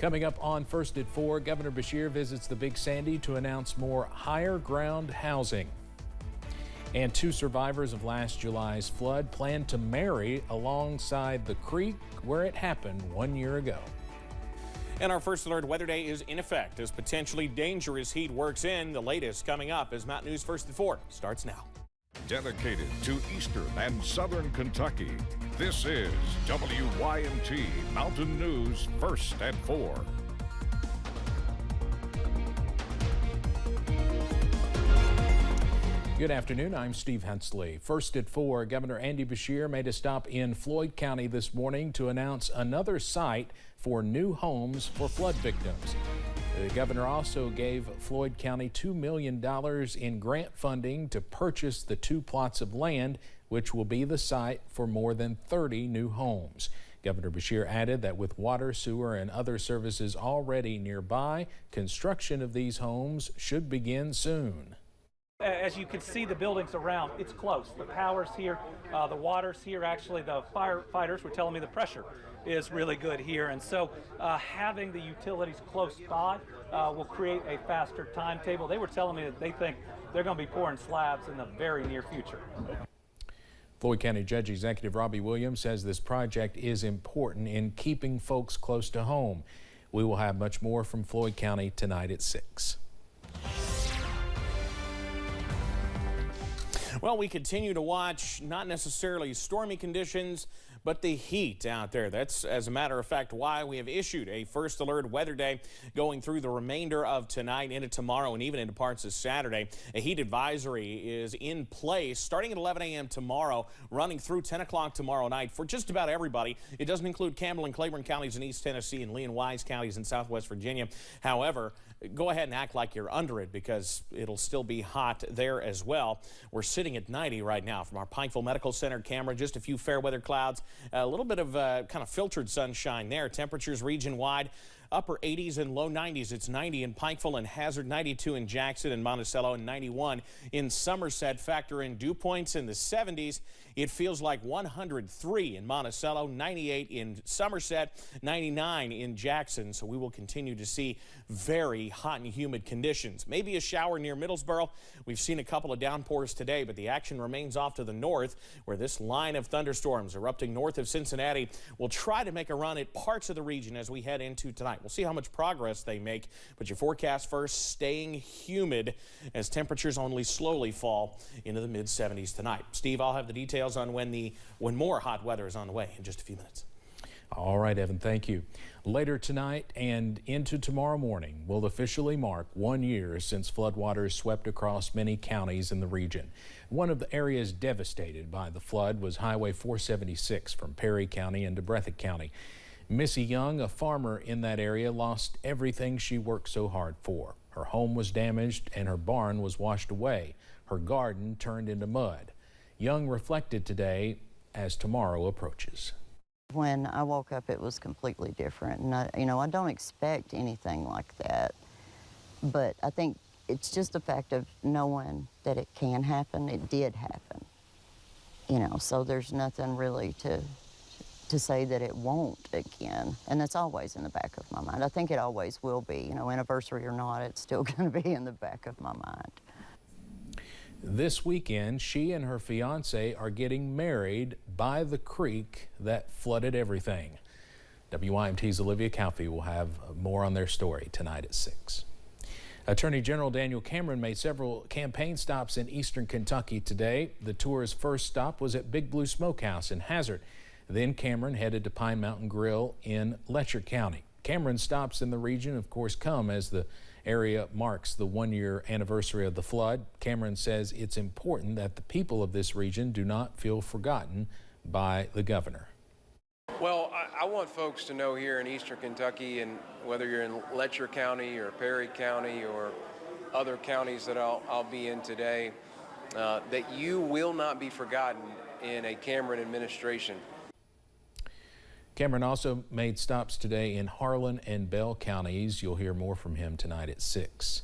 Coming up on First at 4, Governor Beshear visits the Big Sandy to announce more higher ground housing. And 2 survivors of last July's flood plan to marry alongside the creek where it happened 1 year ago. And our First Alert Weather Day is in effect as potentially dangerous heat works in. The latest coming up as Mountain News First at 4 starts now. Dedicated to Eastern and Southern Kentucky, this is WYMT Mountain News First at 4. Good afternoon, I'm Steve Hensley. First at 4, Governor Andy Beshear made a stop in Floyd County this morning to announce another site for new homes for flood victims. The governor also gave Floyd County $2 million in grant funding to purchase the 2 plots of land, which will be the site for more than 30 new homes. Governor Beshear added that with water, sewer, and other services already nearby, construction of these homes should begin soon. As you can see, the buildings around, it's close. The power's here, the water's here. Actually, the firefighters were telling me the pressure is really good here. And so having the utilities close by will create a faster timetable. They were telling me that they think they're going to be pouring slabs in the very near future. Floyd County Judge Executive Robbie Williams says this project is important in keeping folks close to home. We will have much more from Floyd County tonight at 6. Well, we continue to watch not necessarily stormy conditions, but the heat out there. That's, as a matter of fact, why we have issued a First Alert Weather Day going through the remainder of tonight into tomorrow and even into parts of Saturday. A heat advisory is in place starting at 11 a.m. tomorrow, running through 10 o'clock tomorrow night for just about everybody. It doesn't include Campbell and Claiborne counties in East Tennessee and Lee and Wise counties in Southwest Virginia. However, go ahead and act like you're under it because it'll still be hot there as well. We're sitting at 90 right now from our Pikeville Medical Center camera. Just a few fair weather clouds, a little bit of kind of filtered sunshine there. Temperatures region wide, upper 80s and low 90s. It's 90 in Pikeville and Hazard, 92 in Jackson and Monticello, and 91 in Somerset. Factor in dew points in the 70s. It feels like 103 in Monticello, 98 in Somerset, 99 in Jackson. So we will continue to see very hot and humid conditions. Maybe a shower near Middlesboro. We've seen a couple of downpours today, but the action remains off to the north, where this line of thunderstorms erupting north of Cincinnati will try to make a run at parts of the region as we head into tonight. We'll see how much progress they make, but your forecast first, staying humid as temperatures only slowly fall into the mid-70s tonight. Steve, I'll have the details on when more hot weather is on the way in just a few minutes. All right, Evan, thank you. Later tonight and into tomorrow morning will officially mark 1 year since floodwaters swept across many counties in the region. One of the areas devastated by the flood was Highway 476 from Perry County into Breathitt County. Missy Young, a farmer in that area, lost everything she worked so hard for. Her home was damaged and her barn was washed away. Her garden turned into mud. Young reflected today as tomorrow approaches. When I woke up, it was completely different. And I don't expect anything like that. But I think it's just the fact of knowing that it can happen. It did happen. So there's nothing really to say that it won't again. And that's always in the back of my mind. I think it always will be. Anniversary or not, it's still going to be in the back of my mind. This weekend, she and her fiance are getting married by the creek that flooded everything. WYMT's Olivia Calfee will have more on their story tonight at 6. Attorney General Daniel Cameron made several campaign stops in eastern Kentucky today. The tour's first stop was at Big Blue Smokehouse in Hazard. Then Cameron headed to Pine Mountain Grill in Letcher County. Cameron's stops in the region, of course, come as the area marks the 1-year anniversary of the flood. Cameron says it's important that the people of this region do not feel forgotten by the governor. Well, I want folks to know here in eastern Kentucky, and whether you're in Letcher County or Perry County or other counties that I'll be in today, that you will not be forgotten in a Cameron administration. Cameron also made stops today in Harlan and Bell counties. You'll hear more from him tonight at 6.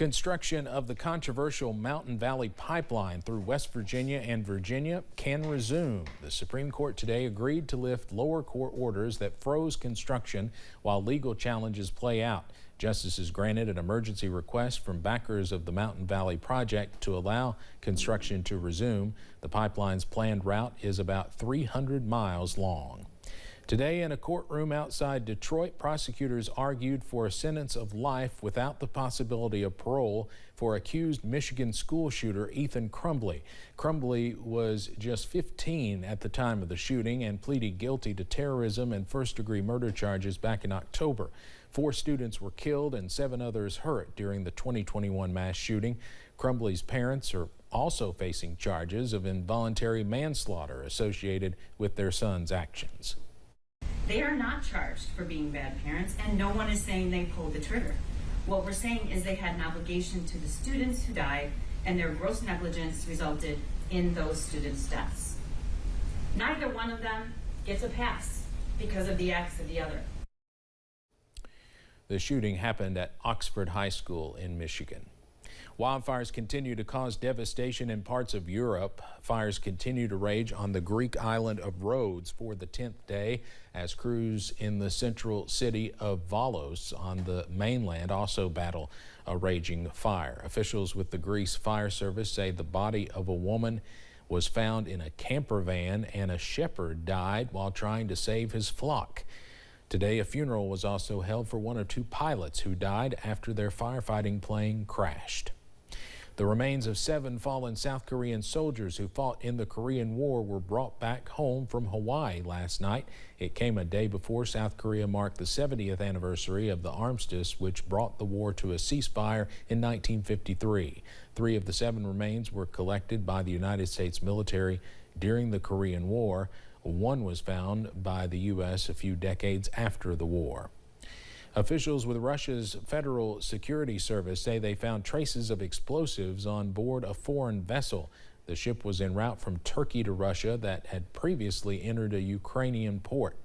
Construction of the controversial Mountain Valley Pipeline through West Virginia and Virginia can resume. The Supreme Court today agreed to lift lower court orders that froze construction while legal challenges play out. Justices granted an emergency request from backers of the Mountain Valley project to allow construction to resume. The pipeline's planned route is about 300 miles long. Today, in a courtroom outside Detroit, prosecutors argued for a sentence of life without the possibility of parole for accused Michigan school shooter Ethan Crumbley. Crumbley was just 15 at the time of the shooting and pleaded guilty to terrorism and first-degree murder charges back in October. 4 students were killed and 7 others hurt during the 2021 mass shooting. Crumbley's parents are also facing charges of involuntary manslaughter associated with their son's actions. They are not charged for being bad parents, and no one is saying they pulled the trigger. What we're saying is they had an obligation to the students who died, and their gross negligence resulted in those students' deaths. Neither one of them gets a pass because of the acts of the other. The shooting happened at Oxford High School in Michigan. Wildfires continue to cause devastation in parts of Europe. Fires continue to rage on the Greek island of Rhodes for the 10th day as crews in the central city of Volos on the mainland also battle a raging fire. Officials with the Greece Fire Service say the body of a woman was found in a camper van and a shepherd died while trying to save his flock. Today, a funeral was also held for 1 of 2 pilots who died after their firefighting plane crashed. The remains of 7 fallen South Korean soldiers who fought in the Korean War were brought back home from Hawaii last night. It came a day before South Korea marked the 70th anniversary of the armistice, which brought the war to a ceasefire in 1953. 3 of the 7 remains were collected by the United States military during the Korean War. 1 was found by the U.S. a few decades after the war. Officials with Russia's Federal Security Service say they found traces of explosives on board a foreign vessel. The ship was en route from Turkey to Russia that had previously entered a Ukrainian port.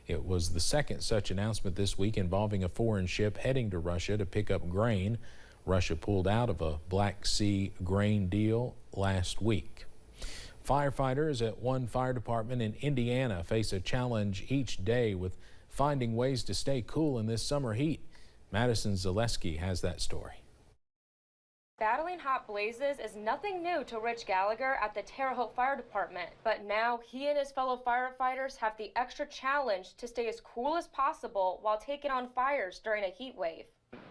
It was the second such announcement this week involving a foreign ship heading to Russia to pick up grain. Russia pulled out of a Black Sea grain deal last week. Firefighters at one fire department in Indiana face a challenge each day with finding ways to stay cool in this summer heat. Madison Zaleski has that story. Battling hot blazes is nothing new to Rich Gallagher at the Terre Haute Fire Department, but now he and his fellow firefighters have the extra challenge to stay as cool as possible while taking on fires during a heat wave.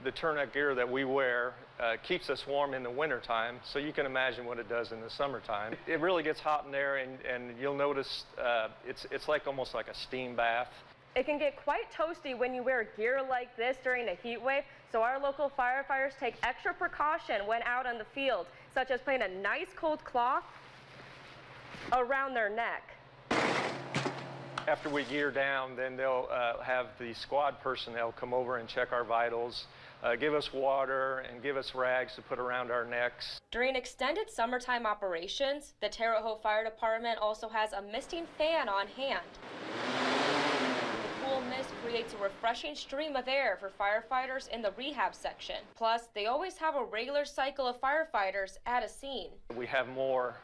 The turnout gear that we wear keeps us warm in the wintertime, so you can imagine what it does in the summertime. It really gets hot in there, and you'll notice it's like almost like a steam bath. It can get quite toasty when you wear gear like this during a heat wave, so our local firefighters take extra precaution when out on the field, such as putting a nice cold cloth around their neck. After we gear down, then they'll have the squad personnel come over and check our vitals, give us water, and give us rags to put around our necks. During extended summertime operations, the Terre Haute Fire Department also has a misting fan on hand. The cool mist creates a refreshing stream of air for firefighters in the rehab section. Plus, they always have a regular cycle of firefighters at a scene. We have more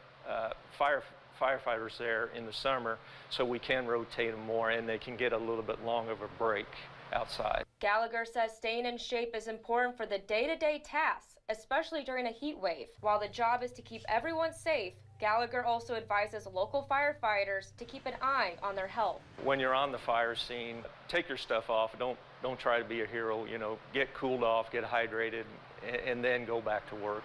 firefighters there in the summer, so we can rotate them more and they can get a little bit longer of a break outside. Gallagher says staying in shape is important for the day-to-day tasks, especially during a heat wave. While the job is to keep everyone safe, Gallagher also advises local firefighters to keep an eye on their health. When you're on the fire scene, take your stuff off. Don't try to be a hero. You know, get cooled off, get hydrated, and then go back to work.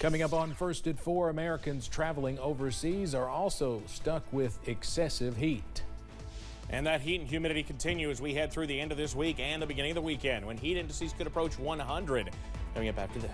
Coming up on First at 4, Americans traveling overseas are also stuck with excessive heat. And that heat and humidity continue as we head through the end of this week and the beginning of the weekend, when heat indices could approach 100. Coming up after this.